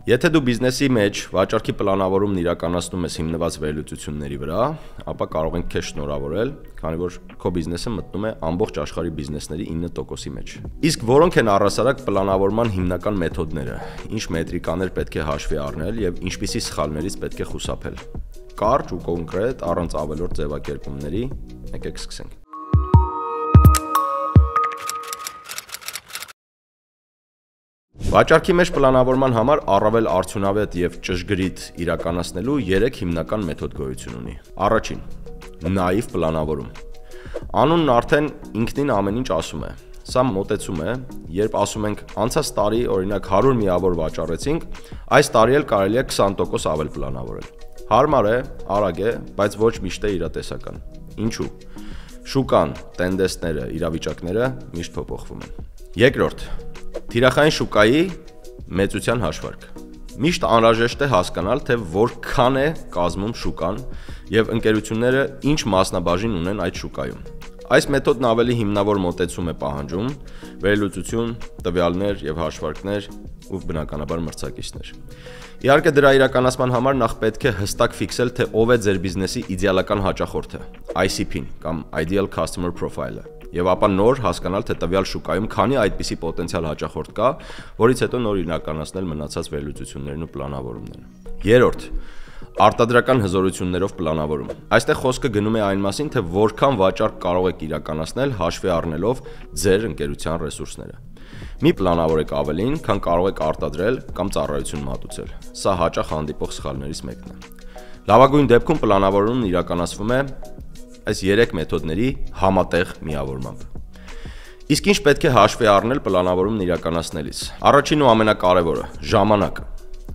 Եթե դու բիզնեսի մեջ վաճառքի պլանավորումն իրականացնում ես հիմնված վերլուծությունների վրա, ապա կարող ենք քեզ շնորհավորել, քանի որ քո բիզնեսը մտնում է ամբողջ աշխարհի բիզնեսների 9%-ի մեջ։ Իսկ որոնք են առհասարակ պլանավորման հիմնական մեթոդները, ինչ մետրիկաներ պետք է հաշվի առնել եւ ինչպիսի սխալներից պետք է խուսափել։ Կարճ ու կոնկրետ, առանց ավելորդ ձևակերպումների, եկեք սկսենք։ Վաճառքի մեջ պլանավորման համար առավել արդյունավետ եւ ճշգրիտ իրականացնելու 3 հիմնական մեթոդ գոյություն ունի։ Առաջին՝ նաիվ պլանավորում։ Անունն արդեն ինքնին ամեն ինչ ասում է։ Սա մոտեցում է, երբ ասում ենք անցած տարի օրինակ 100 միավոր վաճառեցինք, այս տարի էլ կարելի է 20% ավել պլանավորել։ Հարմար է, արագ է, բայց ոչ միշտ է իրատեսական։ Ինչու՞։ Շուկան, տենդենսները, իրավիճակները միշտ փոփոխվում են։ Երկրորդ՝ թիրախային շուկայի մեծության հաշվարկ։ Միշտ անհրաժեշտ է հասկանալ, թե որքան է կազմում շուկան եւ ընկերությունները ինչ մասնաբաժին ունեն այդ շուկայում։ Այս մեթոդն ավելի հիմնավոր մոտեցում է պահանջում, վերլուծություն, տվյալներ եւ հաշվարկներ ու բնականաբար մրցակիցներ։ Իհարկե դրա իրականացման համար նախ պետք է հստակ ֆիքսել, թե ով է ձեր բիզնեսի իդեալական հաճախորդը, ICP-ն կամ Ideal Customer Profile-ը, եւ ապա նոր հասկանալ, թե տվյալ շուկայում քանի այդպիսի պոտենցիալ հաճախորդ կա, որից հետո նոր իրականացնել մնացած վերլուծություններն ու պլանավորումները։ Երրորդ՝ արտադրական հզորություններով պլանավորում։ Այստեղ խոսքը գնում է այն մասին, թե որքան վաճառք կարող եք իրականացնել հաշվի առնելով ձեր ընկերության ռեսուրսները։ Մի պլանավորեք ավելին, քան կարող եք արտադրել կամ ծառայություն մատուցել։ Սա հաճախ հանդիպող սխալներից մեկն է։ Լավագույն դեպքում պլանավորումն իրականացվում է այս 3 մեթոդների համատեղ միավորմամբ։ Իսկ ինչ պետք է հաշվի առնել պլանավորումն իրականացնելիս։ Առաջին ու ամենակարևորը՝ ժամանակ։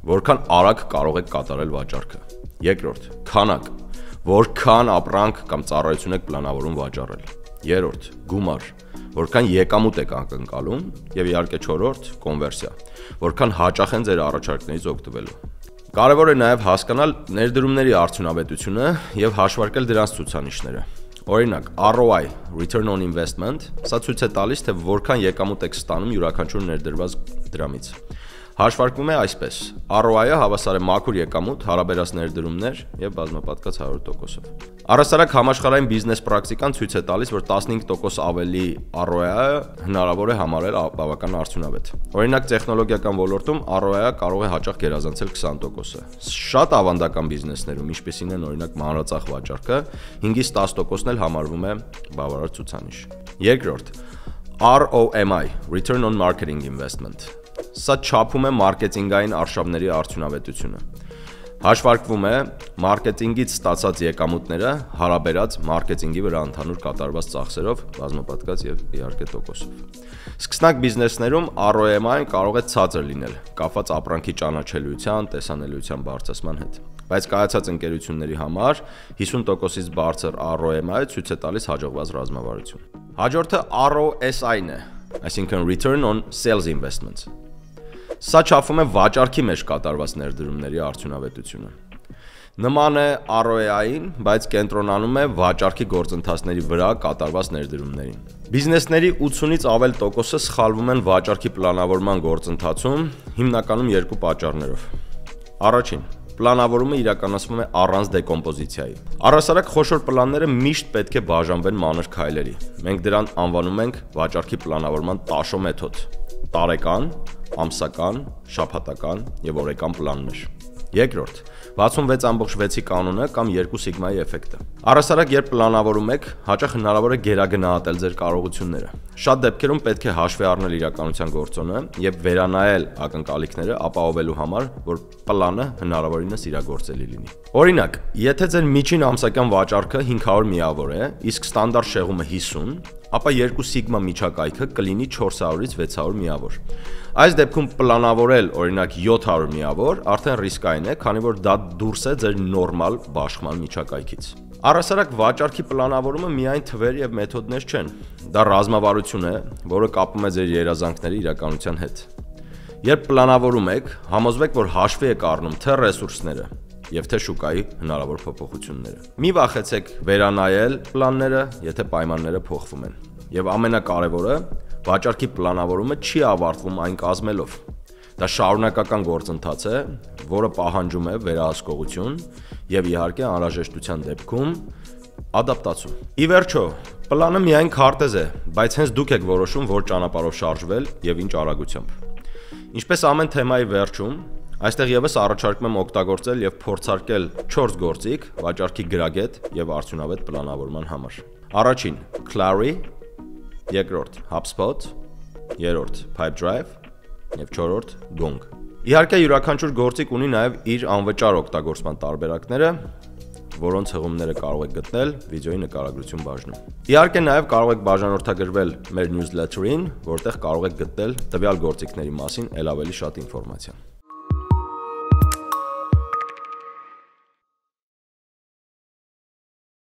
Որքան արագ կարող եք կատարել վաճառքը։ Երկրորդ՝ քանակ։ Որքան ապրանք կամ ծառայություն եք պլանավորում վաճառել։ Երրորդ՝ գումար։ Որքան եկամուտ եք ակնկալում, եւ իհարկե չորրորդ՝ կոնվերսիա։ Որքան հաճախ են ձեր առաջարկներից օգտվելու։ Կարևոր է նաև հասկանալ ներդրումների արդյունավետությունը եւ հաշվարկել դրանց ցուցանիշները։ Օրինակ, ROI, Return on Investment, սա ցույց է տալիս, թե որքան եկամուտ եք ստանում յուրաքանչյուր ներդրված դրամից։ Հաշվարկվում է այսպես. ROI-ը հավասար է մաքուր եկամուտ, հարաբերած ներդրումներ եւ բազմապատկած 100%-ով։ Առհասարակ համաշխարհային բիզնես պրակտիկան ցույց է տալիս, որ 15% ավելի ROI-ը հնարավոր է համարել բավական արդյունավետ։ Օրինակ, տեխնոլոգիական ոլորտում ROI-ը կարող է հաճախ գերազանցել 20%-ը։ Շատ ավանդական բիզնեսներում, ինչպիսին են օրինակ մանրածախ վաճառքը, 5-ից 10%-ն էլ համարվում է բավարար ցուցանիշ։ Երկրորդ, ROMI, Return on Marketing Investment։ Սա չափում է մարքեթինգային արշավների արդյունավետությունը։ Հաշվարկվում է մարքեթինգից ստացած եկամուտները հարաբերած մարքեթինգի վրա ընդհանուր կատարված ծախսերով, բազմապատկած եւ իհարկե տոկոսով։ Սկսնակ բիզնեսներում ROMI-ն կարող է ցածր լինել, կապված ապրանքի ճանաչելիության, տեսանելիության բարձրացման հետ։ Բայց կայացած ընկերությունների համար 50%-ից բարձր ROMI-ը ցույց է տալիս հաջողված ռազմավարություն։ Հաջորդը ROSI-ն է, այսինքն Return on Sales Investments։ Սա չափում է վաճառքի մեջ կատարված ներդրումների արդյունավետությունը։ Նման է ROI-ին, բայց կենտրոնանում է վաճառքի գործընթացների վրա կատարված ներդրումներին։ Բիզնեսների 80-ից ավել տոկոսը սխալվում են վաճառքի պլանավորման գործընթացում, հիմնականում երկու պատճառներով։ Առաջին՝ պլանավորումը իրականացվում է առանց դեկոմպոզիցիայի։ Առհասարակ խոշոր պլանները միշտ պետք է բաժանվեն մանր քայլերի։ Մենք դրան անվանում ենք վաճառքի պլանավորման տաշո մեթոդ՝ տարեկան, ամսական, շաբաթական եւ օրեկան պլաններ։ Երկրորդ՝ 66.6-ի կանոնը կամ 2 սիգմայի էֆեկտը։ Առհասարակ, երբ պլանավորում եք, հաճախ հնարավոր է գերագնահատել ձեր կարողությունները։ Շատ դեպքերում պետք է հաշվի առնել իրականության գործոնը եւ վերանայել ակնկալիքները ապահովելու համար, որ պլանը հնարավորինս իրագործելի լինի։ Օրինակ, եթե ձեր միջին ամսական վաճառքը 500 միավոր է, իսկ ստանդարտ շեղումը 50, ապա 2 սիգմա միջակայքը կլինի 400-ից 600 միավոր։ Այս դեպքում պլանավորել օրինակ 700 միավոր արդեն ռիսկային է, քանի որ դա դուրս է ձեր նորմալ բաշխման միջակայքից։ Առհասարակ վաճառքի պլանավորումը միայն թվեր եւ մեթոդներ չեն։ Դա ռազմավարություն է, որը կապում է ձեր երազանքների իրականության հետ։ Երբ պլանավորում եք, համոզվեք, որ հաշվի եք առնում թե ռեսուրսները եւ թե շուկայի հնարավոր փոփոխությունները։ Մի վախեցեք վերանայել պլանները, եթե պայմանները փոխվում են։ Եվ ամենակարևորը, վաճառքի պլանավորումը չի ավարտվում այն կազմելով։ Դա շարունակական գործընթաց է, որը պահանջում է վերահսկողություն եւ իհարկե անհրաժեշտության դեպքում ադապտացում։ Ի վերջո, պլանը միայն քարտեզ է, բայց հենց դուք եք որոշում, որ ճանապարհով շարժվել եւ ինչ արագությամբ։ Ինչպես ամեն թեմայի վերջում, այստեղ եւս առաջարկում եմ օգտագործել եւ փորձարկել 4 գործիք վաճառքի գրագետ եւ արդյունավետ պլանավորման համար։ Առաջին՝ Clary, երկրորդ՝ HubSpot, երրորդ՝ Pipedrive եւ չորրորդ՝ Gong։ Իհարկե յուրաքանչյուր գործիք ունի նաեւ իր անվճար օգտագործման տարբերակները, որոնց հղումները կարող եք գտնել վիդեոյի նկարագրություն բաժնում։ Իհարկե նաև կարող եք բաժանորդագրվել մեր newsletter-ին, որտեղ կարող եք գտնել տվյալ գործիքների մասին ել ավելի շատ ինֆորմացիա։